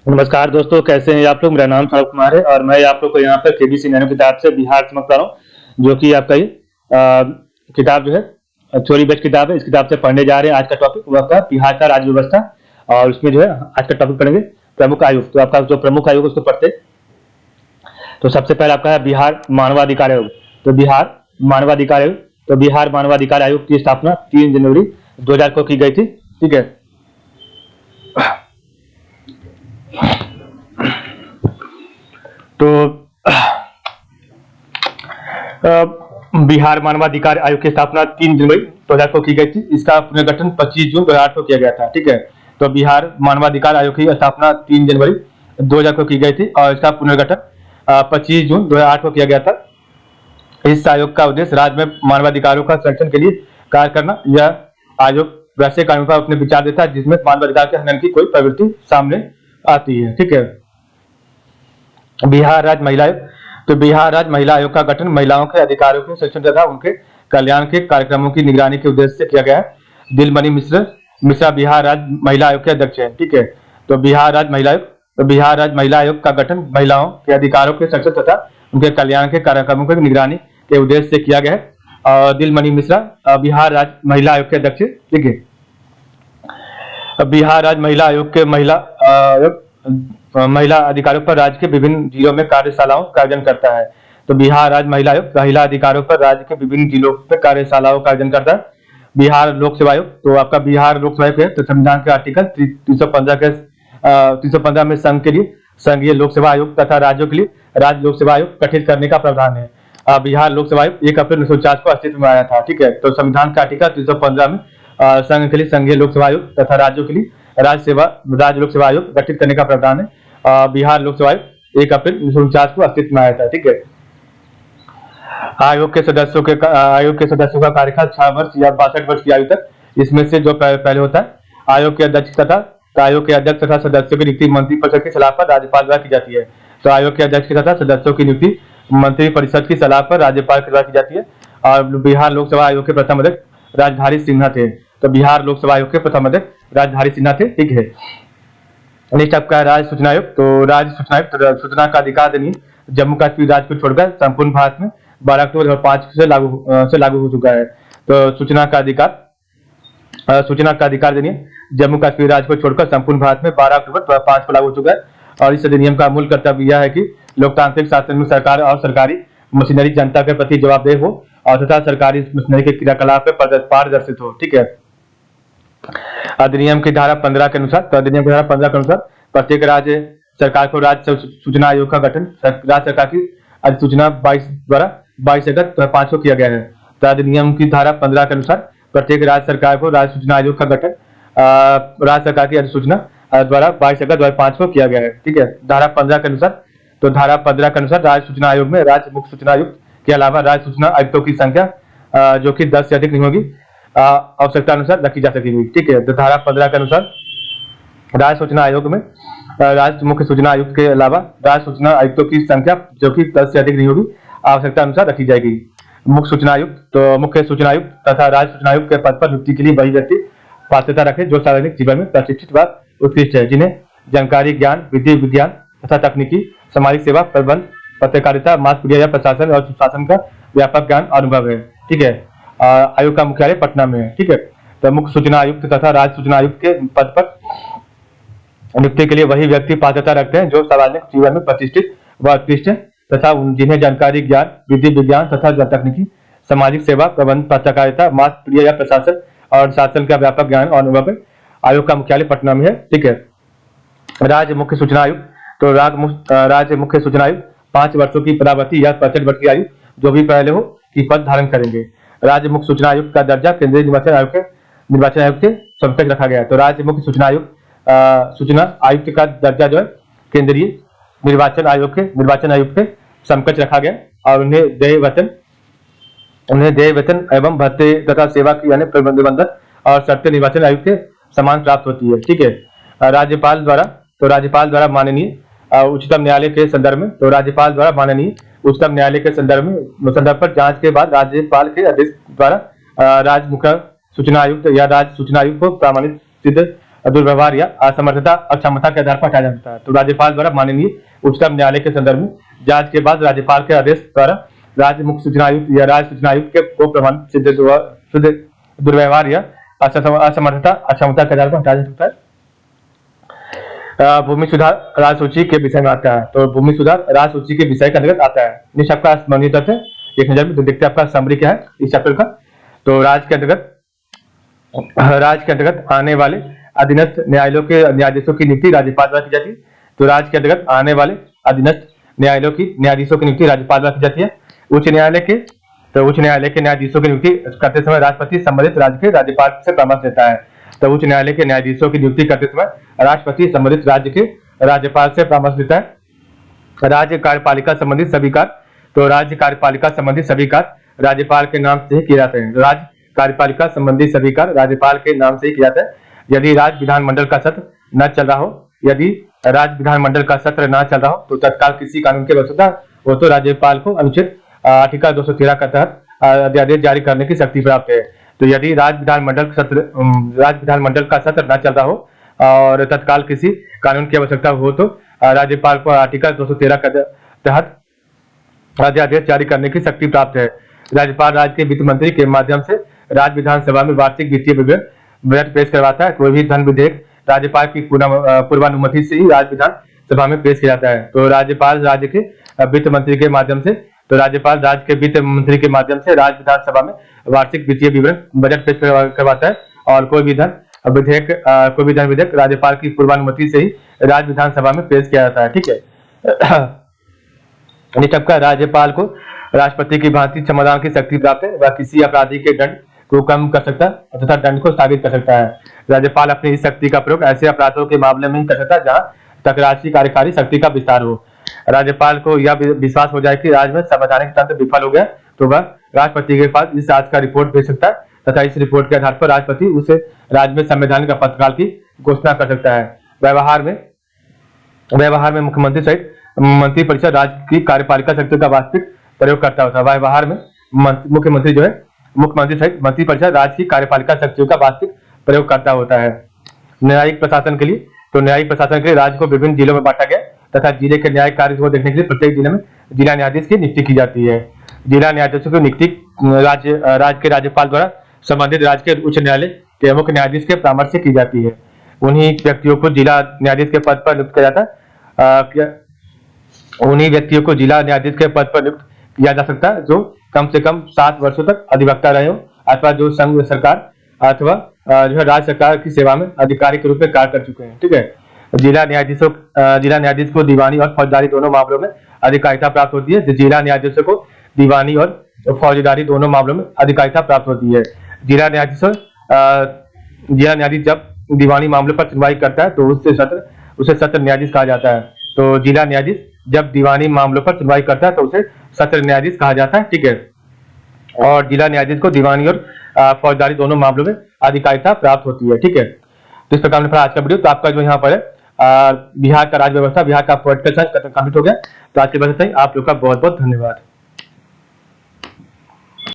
नमस्कार दोस्तों, कैसे हैं आप लोग। मेरा नाम सौरभ कुमार है और मैं आप लोग को यहाँ पर केबीसी नैनो किताब से बिहार समझता रहा हूँ, जो कि आपका ये किताब जो है थ्योरी बेस्ड किताब है। इस किताब से पढ़ने जा रहे हैं। आज का टॉपिक वो आपका बिहार का राज्य व्यवस्था, और उसमें जो है आज का टॉपिक पढ़ेंगे प्रमुख आयोग। तो आपका जो प्रमुख आयोग है उसको पढ़ते हैं। तो सबसे पहले आपका है बिहार मानवाधिकार आयोग। तो बिहार मानवाधिकार आयोग, तो बिहार मानवाधिकार आयोग की स्थापना 3 जनवरी 2000 को की गई थी। ठीक है। तो बिहार मानवाधिकार आयोग की स्थापना 3 जनवरी 2000 को की गई थी। इसका पुनर्गठन 25 जून 2008 को किया गया था। ठीक है। तो बिहार मानवाधिकार आयोग की स्थापना 3 जनवरी 2000 को की गई थी और इसका पुनर्गठन 25 जून 2008 को किया गया था। इस आयोग का उद्देश्य राज्य में मानवाधिकारों का संरक्षण के लिए कार्य करना। यह आयोग वैसे कानून पर अपने विचार देता है जिसमें मानवाधिकार के हनन की कोई प्रवृत्ति सामने आती है। ठीक है। बिहार राज्य महिला आयोग, तो बिहार राज्य महिला आयोग का गठन महिलाओं के अधिकारों के संरक्षण तथा उनके कल्याण के कार्यक्रमों की निगरानी के उद्देश्य से किया गया है। दिलमणि मिश्रा बिहार राज्य महिला आयोग के अध्यक्ष हैं। ठीक है। तो बिहार राज्य महिला आयोग, तो बिहार राज्य महिला आयोग का गठन महिलाओं के अधिकारों के संरक्षण तथा उनके कल्याण के कार्यक्रमों की निगरानी के उद्देश्य से किया गया है। और दिलमणि मिश्रा बिहार राज्य महिला आयोग के अध्यक्ष। ठीक है। बिहार राज्य महिला आयोग के महिला अधिकारों पर राज्य के विभिन्न जिलों में कार्यशालाओं का आयोजन करता है। तो बिहार राज्य महिला आयोग महिला अधिकारों पर राज्य के विभिन्न जिलों में कार्यशालाओं का आयोजन करता है। बिहार लोक सेवा आयोग, तो आपका बिहार लोक सेवा आयोग है, तो संविधान के आर्टिकल 315 में संघ के लिए संघीय लोक सेवा आयोग तथा राज्यों के लिए राज्य लोक सेवा आयोग गठित करने का प्रावधान है। बिहार लोक सेवा आयोग 1 अप्रैल 1949 को अस्तित्व में आया था। ठीक है। तो संविधान के आर्टिकल 315 में संघ के लिए संघीय लोक सेवा आयोग तथा राज्यों के लिए राज्य लोक सेवा आयोग गठित करने का प्रावधान है। बिहार लोक सेवा आयोग 1 अप्रैल 1949 को अस्तित्व में आया था। ठीक है। आयोग के सदस्यों का कार्यकाल 6 वर्ष या 62 वर्ष की आयु तक। इसमें से जो पहले होता है आयोग के अध्यक्ष तथा सदस्यों की नियुक्ति मंत्रिपरिषद की सलाह पर राज्यपाल द्वारा की जाती है। तो आयोग के अध्यक्ष तथा सदस्यों की नियुक्ति मंत्रिपरिषद की सलाह पर राज्यपाल के द्वारा की जाती है। और बिहार लोक सेवा आयोग के प्रथम अध्यक्ष राजधारी सिन्हा थे। तो बिहार लोक सेवा आयोग के प्रथम अध्यक्ष राजधारी सिन्हा थे। ठीक है। नेक्स्ट आपका राज्य सूचना आयोग, तो राज्य सूचना आयोग सूचना का अधिकार देनी जम्मू कश्मीर राज्य को छोड़कर संपूर्ण भारत में 12 अक्टूबर 2005 से लागू हो चुका है। तो सूचना का अधिकार देनी जम्मू कश्मीर राज्य को छोड़कर संपूर्ण भारत में 12 अक्टूबर 2005 को लागू हो चुका है। और इस अधिनियम का मूल कर्तव्य यह है कि लोकतांत्रिक शासन में सरकार और सरकारी मशीनरी जनता के प्रति जवाबदेह हो और तथा सरकारी मशीनरी के क्रियाकलाप में पारदर्शित हो। ठीक है। अधिनियम की धारा 15 के अनुसार, प्रत्येक राज्य सरकार को राज्य सूचना आयोग का गठन राज्य सरकार की अधिसूचना 22 अगस्त 2005 को किया गया है। तो अधिनियम की धारा 15 के अनुसार प्रत्येक राज्य सरकार को राज्य सूचना आयोग का गठन राज्य सरकार की अधिसूचना द्वारा 22 अगस्त 2005 को किया गया है। ठीक है। धारा 15 के अनुसार, तो धारा 15 के अनुसार राज्य सूचना आयोग में राज्य मुख्य सूचना आयुक्त के अलावा राज्य सूचना आयुक्तों की संख्या जो कि 10 से अधिक नहीं होगी आवश्यकता अनुसार रखी जा सकेगी। ठीक है। तो धारा 15 के अनुसार राज्य सूचना आयोग में राज्य मुख्य सूचना आयुक्त के अलावा राज्य सूचना आयुक्तों की संख्या जो कि 10 से अधिक नहीं होगी आवश्यकता अनुसार रखी जाएगी। मुख्य सूचना आयुक्त, तो मुख्य सूचना आयुक्त तथा राज्य सूचना आयुक्त के पद पर नियुक्ति के लिए वही व्यक्ति पात्रता रखे जो सार्वजनिक जीवन में प्रशिक्षित व उत्कृष्ट है, जिन्हें जानकारी, ज्ञान, विधि विज्ञान तथा तकनीकी, सामाजिक सेवा, प्रबंध, पत्रकारिता, मास मीडिया या प्रशासन और सुशासन का व्यापक ज्ञान और अनुभव है। ठीक है। आयोग का मुख्यालय पटना में है। ठीक है। तो मुख्य सूचना आयुक्त तथा राज्य सूचना आयुक्त के पद पर नियुक्ति के लिए वही व्यक्ति पात्रता रखते हैं जो सार्वजनिक जीवन में प्रतिष्ठित व उत्कृष्ट है तथा जिन्हें जानकारी, ज्ञान, विधि विज्ञान तथा तकनीकी, सामाजिक सेवा, प्रबंध, पत्रकारिता, मास मीडिया या प्रशासन और शासन का व्यापक ज्ञान और अनुभव है। आयोग का मुख्यालय पटना में है। ठीक है। राज्य मुख्य सूचना आयुक्त, तो राज्य मुख्य सूचना आयुक्त 5 वर्षों की पदावधि या 65 वर्ष की आयु जो भी पहले हो की पद धारण करेंगे। राज्य मुख्य सूचना आयुक्त का दर्जा केंद्रीय निर्वाचन आयोग के समकक्ष रखा गया है। तो राज्य मुख्य सूचना आयुक्त का दर्जा जो है केंद्रीय निर्वाचन आयोग के समकक्ष रखा गया और उन्हें देय वेतन एवं भत्ते तथा सेवा की अन्य प्रबंधन और शर्तें निर्वाचन आयोग के समान प्राप्त होती है। ठीक है। राज्यपाल द्वारा माननीय उच्चतम न्यायालय के संदर्भ में, तो राज्यपाल द्वारा माननीय उच्चतम न्यायालय के संदर्भ पर जांच के बाद राज्यपाल के आदेश द्वारा राज्य मुख्य सूचना आयुक्त या राज्य सूचना आयुक्त को प्रमाणित सिद्ध दुर्व्यवहार या असमर्थता अक्षमता के आधार पर हटाया जा सकता है। तो राज्यपाल द्वारा माननीय उच्चतम न्यायालय के संदर्भ में जांच के बाद राज्यपाल के आदेश द्वारा राज्य मुख्य सूचना आयुक्त या राज्य सूचना आयुक्त के को प्रमाणित सिद्ध दुर्व्यवहार या असमर्थता अक्षमता के आधार पर हटाया जा सकता है। भूमि सुधार राज्य सूची के विषय में आता है। तो भूमि सुधार राज्य सूची के विषय के अंतर्गत आता है। निश्चित आपका संबंधित तथ्य एक नजर में तो देखते हैं आपका समरी क्या है इस चैप्टर का। तो राज्य के अंतर्गत आने वाले अधीनस्थ न्यायालयों के न्यायाधीशों की नियुक्ति राज्यपाल द्वारा की जाती है। तो राज्य के अंतर्गत आने वाले अधीनस्थ न्यायालयों की न्यायाधीशों की नियुक्ति राज्यपाल द्वारा की जाती है। उच्च न्यायालय के न्यायाधीशों की नियुक्ति करते समय राष्ट्रपति संबंधित राज्य के राज्यपाल से परामर्श लेता है। तो उच्च न्यायालय के न्यायाधीशों की नियुक्ति करते समय राष्ट्रपति संबंधित राज्य के राज्यपाल से परामर्श लेता है। राज्य कार्यपालिका संबंधित सभी कार्य, तो राज्य कार्यपालिका संबंधित सभी कार्य राज्यपाल के नाम से ही किए जाते हैं। राज्य कार्यपालिका संबंधी सभी कार्य राज्यपाल के नाम से ही किया जाता है। यदि राज्य विधानमंडल का सत्र न चल रहा हो तो तत्काल किसी कानून की आवश्यकता हो तो राज्यपाल को अनुच्छेद आर्टिकल 213 के तहत अध्यादेश जारी करने की शक्ति प्राप्त है। तो यदि राज्य विधानमंडल का सत्र न चल रहा हो और तत्काल किसी कानून की आवश्यकता हो तो राज्यपाल को आर्टिकल 213 के तहत अध्यादेश जारी करने की शक्ति प्राप्त है। राज्यपाल राज्य के वित्त मंत्री के माध्यम से राज्य विधानसभा में वार्षिक वित्तीय विवरण बजट पेश करवाता है। कोई भी धन विधेयक राज्यपाल की पूर्वानुमति से ही राज्य विधानसभा में पेश किया जाता है। तो राज्यपाल राज्य के वित्त मंत्री के माध्यम से राज्य विधानसभा में वार्षिक वित्तीय विवरण बजट पेश करवाता है और कोई भी धन विधेयक राज्यपाल की पूर्वानुमति से ही राज्य विधानसभा में पेश किया जाता है। ठीक है। निचपका राज्यपाल को राष्ट्रपति की भांति क्षमादान की शक्ति प्राप्त है। वह किसी अपराधी के दंड को कम कर सकता है तथा दंड को स्थापित कर सकता है। राज्यपाल अपनी इस शक्ति का प्रयोग ऐसे अपराधों के मामले में ही कर सकता है जहां तक राष्ट्रीय कार्यकारी शक्ति का विस्तार हो। राज्यपाल को यह विश्वास हो जाए कि राज्य में संवैधानिक तंत्र विफल हो गया तो वह राष्ट्रपति के पास इस जांच का रिपोर्ट भेज सकता है तथा इस रिपोर्ट के आधार पर राष्ट्रपति उसे राज्य में संवैधानिक आपातकाल की घोषणा कर सकता है। व्यवहार में मुख्यमंत्री सहित मंत्रिपरिषद राज्य की कार्यपालिका शक्ति का वास्तविक प्रयोग करता होता है। व्यवहार में मुख्यमंत्री सहित मंत्रिपरिषद राज्य की कार्यपालिका शक्तियों का वास्तविक प्रयोग करता होता है। न्यायिक प्रशासन के लिए राज्य को विभिन्न जिलों में बांटा गया तथा जिले के न्यायिक कार्य को देखने के लिए प्रत्येक जिले में जिला न्यायाधीश की नियुक्ति की जाती है। जिला न्यायाधीशों की नियुक्ति राज्य के राज्यपाल द्वारा संबंधित राज्य के उच्च न्यायालय के मुख्य न्यायाधीश के परामर्श से की जाती है। उन्हीं व्यक्तियों को जिला न्यायाधीश के पद पर नियुक्त किया जाता है किया जा सकता है जो कम से कम 7 वर्षों तक अधिवक्ता रहे हो अथवा जो संघ सरकार अथवा जो है राज्य सरकार की सेवा में अधिकारी के रूप में कार्य कर चुके हैं। ठीक है। जिला न्यायाधीश को दीवानी और फौजदारी दोनों मामलों में अधिकारिता प्राप्त होती है। जिला न्यायाधीशों को दीवानी और फौजदारी दोनों मामलों में अधिकारिता प्राप्त होती है। जिला न्यायाधीश जब दीवानी मामले पर सुनवाई करता है तो उसे सत्र न्यायाधीश कहा जाता है। तो जिला न्यायाधीश जब दीवानी मामलों पर सुनवाई करता है तो उसे सत्र न्यायाधीश कहा जाता है। ठीक है। और जिला न्यायाधीश को दीवानी और फौजदारी दोनों मामलों में अधिकारिता प्राप्त होती है। ठीक है। तो इस प्रकार आज का वीडियो तो आपका जो यहाँ पर है बिहार का राज्य व्यवस्था, बिहार का पॉलिटिकल साइंस कंप्लीट हो गया। तो आज के बाद आप लोग का बहुत बहुत धन्यवाद।